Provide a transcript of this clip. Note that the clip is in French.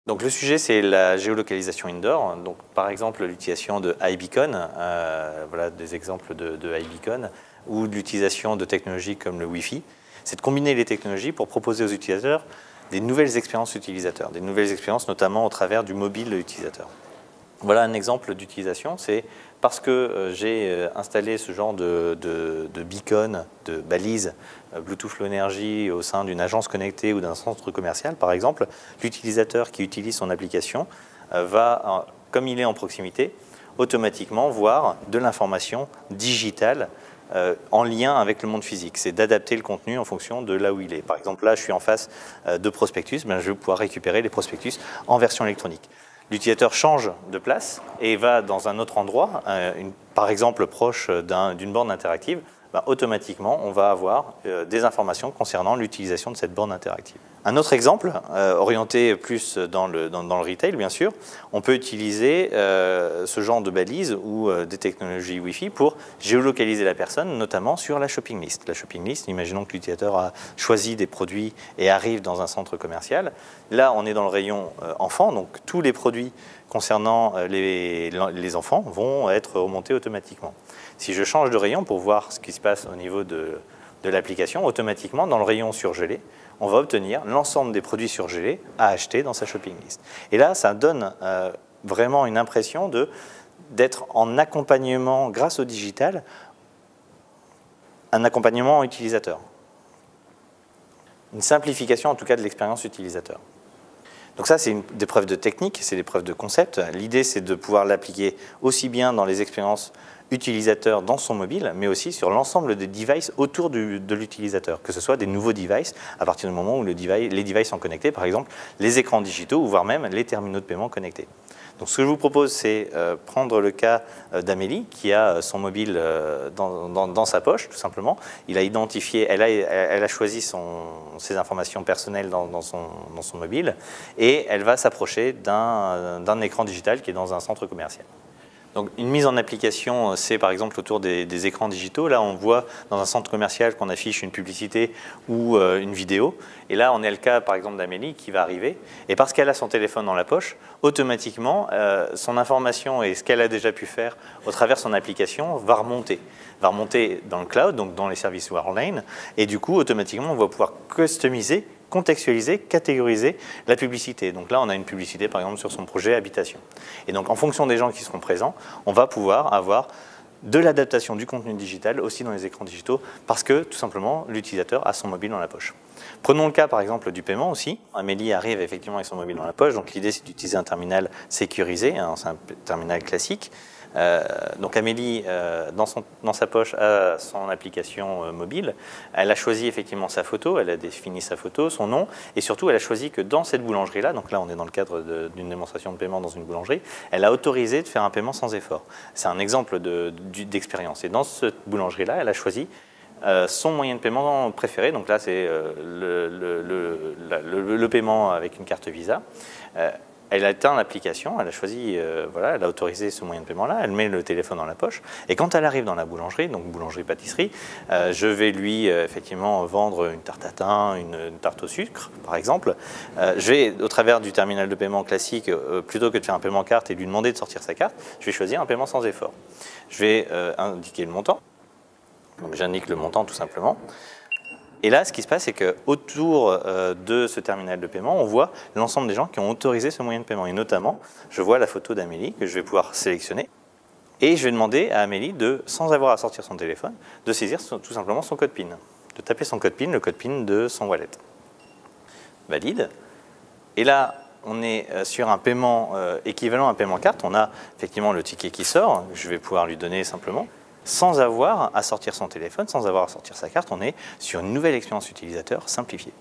Donc le sujet, c'est la géolocalisation indoor. Donc, par exemple, l'utilisation de iBeacon, voilà des exemples de iBeacon, ou de l'utilisation de technologies comme le Wi-Fi. C'est de combiner les technologies pour proposer aux utilisateurs des nouvelles expériences utilisateurs, des nouvelles expériences notamment au travers du mobile utilisateur. Voilà un exemple d'utilisation, c'est parce que j'ai installé ce genre de beacon, de balise Bluetooth Low Energy au sein d'une agence connectée ou d'un centre commercial, par exemple, l'utilisateur qui utilise son application va, comme il est en proximité, automatiquement voir de l'information digitale en lien avec le monde physique. C'est d'adapter le contenu en fonction de là où il est. Par exemple, là, je suis en face de prospectus, je vais pouvoir récupérer les prospectus en version électronique. L'utilisateur change de place et va dans un autre endroit, par exemple proche d'une borne interactive, automatiquement on va avoir des informations concernant l'utilisation de cette borne interactive. Un autre exemple, orienté plus dans le retail bien sûr, on peut utiliser ce genre de balise ou des technologies Wi-Fi pour géolocaliser la personne, notamment sur la shopping list. La shopping list, imaginons que l'utilisateur a choisi des produits et arrive dans un centre commercial. Là, on est dans le rayon enfants, donc tous les produits concernant les enfants vont être remontés automatiquement. Si je change de rayon pour voir ce qui se passe au niveau de l'application, automatiquement, dans le rayon surgelé, on va obtenir l'ensemble des produits surgelés à acheter dans sa shopping list. Et là, ça donne vraiment une impression d'être en accompagnement, grâce au digital, un accompagnement utilisateur. Une simplification, en tout cas, de l'expérience utilisateur. Donc ça, c'est des preuves de technique, c'est des preuves de concept. L'idée, c'est de pouvoir l'appliquer aussi bien dans les expériences utilisateurs dans son mobile, mais aussi sur l'ensemble des devices autour de l'utilisateur, que ce soit des nouveaux devices, à partir du moment où les devices sont connectés, par exemple les écrans digitaux, ou voire même les terminaux de paiement connectés. Donc ce que je vous propose, c'est prendre le cas d'Amélie, qui a son mobile dans sa poche, tout simplement. Il a identifié, elle a choisi ses informations personnelles dans son mobile, et elle va s'approcher d'un écran digital qui est dans un centre commercial. Donc une mise en application, c'est par exemple autour des écrans digitaux. Là, on voit dans un centre commercial qu'on affiche une publicité ou une vidéo. Et là, on a le cas par exemple d'Amélie qui va arriver. Et parce qu'elle a son téléphone dans la poche, automatiquement, son information et ce qu'elle a déjà pu faire au travers de son application va remonter dans le cloud, donc dans les services Worldline. Et du coup, automatiquement, on va pouvoir customiser, contextualiser, catégoriser la publicité. Donc là, on a une publicité, par exemple, sur son projet habitation. Et donc, en fonction des gens qui seront présents, on va pouvoir avoir de l'adaptation du contenu digital aussi dans les écrans digitaux parce que, tout simplement, l'utilisateur a son mobile dans la poche. Prenons le cas, par exemple, du paiement aussi. Amélie arrive effectivement avec son mobile dans la poche. Donc, l'idée, c'est d'utiliser un terminal sécurisé, c'est un terminal classique. Donc Amélie, dans sa poche, a son application mobile. Elle a choisi effectivement sa photo, elle a défini sa photo, son nom, et surtout elle a choisi que dans cette boulangerie-là, donc là on est dans le cadre d'une démonstration de paiement dans une boulangerie, elle a autorisé de faire un paiement sans effort. C'est un exemple d'expérience. Et dans cette boulangerie-là, elle a choisi son moyen de paiement préféré. Donc là c'est le paiement avec une carte Visa. Elle a éteint l'application, elle a choisi, voilà, elle a autorisé ce moyen de paiement-là, elle met le téléphone dans la poche, et quand elle arrive dans la boulangerie, donc boulangerie-pâtisserie, je vais lui effectivement vendre une tarte à thym, une tarte au sucre, par exemple. Je vais, au travers du terminal de paiement classique, plutôt que de faire un paiement carte et de lui demander de sortir sa carte, je vais choisir un paiement sans effort. Je vais indiquer le montant, donc j'indique le montant tout simplement. Et là, ce qui se passe, c'est qu'autour de ce terminal de paiement, on voit l'ensemble des gens qui ont autorisé ce moyen de paiement. Et notamment, je vois la photo d'Amélie que je vais pouvoir sélectionner. Et je vais demander à Amélie, sans avoir à sortir son téléphone, de saisir tout simplement son code PIN. De taper son code PIN, le code PIN de son wallet. Valide. Et là, on est sur un paiement équivalent à un paiement carte. On a effectivement le ticket qui sort, que je vais pouvoir lui donner simplement. Sans avoir à sortir son téléphone, sans avoir à sortir sa carte, on est sur une nouvelle expérience utilisateur simplifiée.